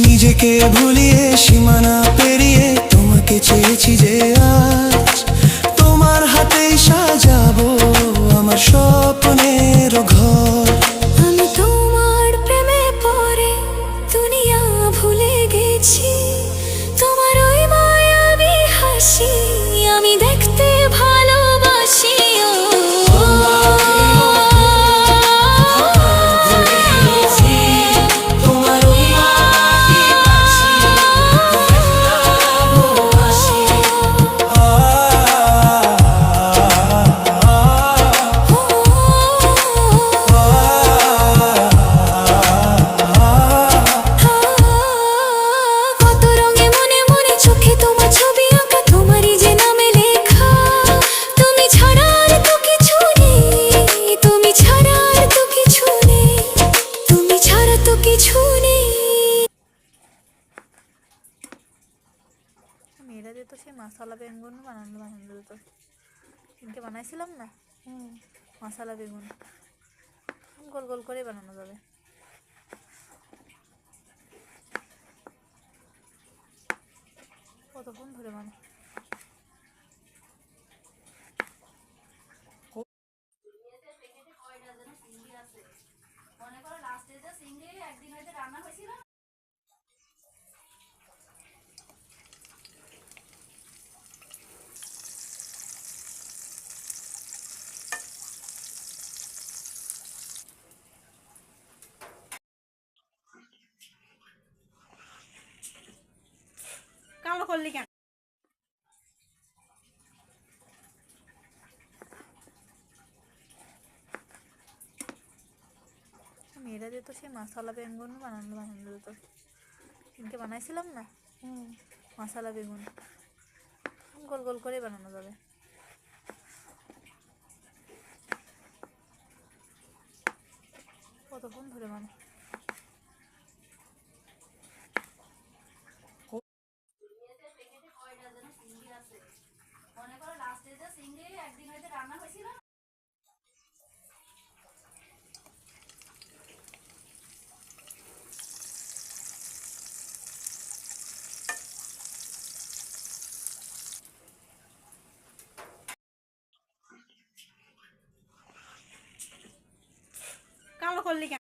নিজেকে ভুলিয়ে সীমানা পেরিয়ে তোমাকে চেয়েছি যে আজ তোমার হাতেই সাজাবো আমার স্বপ্নের ঘর। আমি তোমার প্রেমে পড়ে দুনিয়া ভুলে গেছি, তোমার ওই মায়াবী হাসি আমি দেখতে ভালোবাসি। মেয়েরা যেত সেই মশলা বেগুন বানানো যেত, কিন্তু বানাইছিলাম না মশলা বেগুন, গোল গোল করে বানানো যাবে। কতক্ষণ ধরে বানানো কালো করলি কেন? মেয়েরা যেত সেই মশলা বেগুন বানানো যেত, কিন্তু বানাইছিলাম না মশলা বেগুন, গোল গোল করে বানানো যাবে। কতক্ষণ ধরে বানানো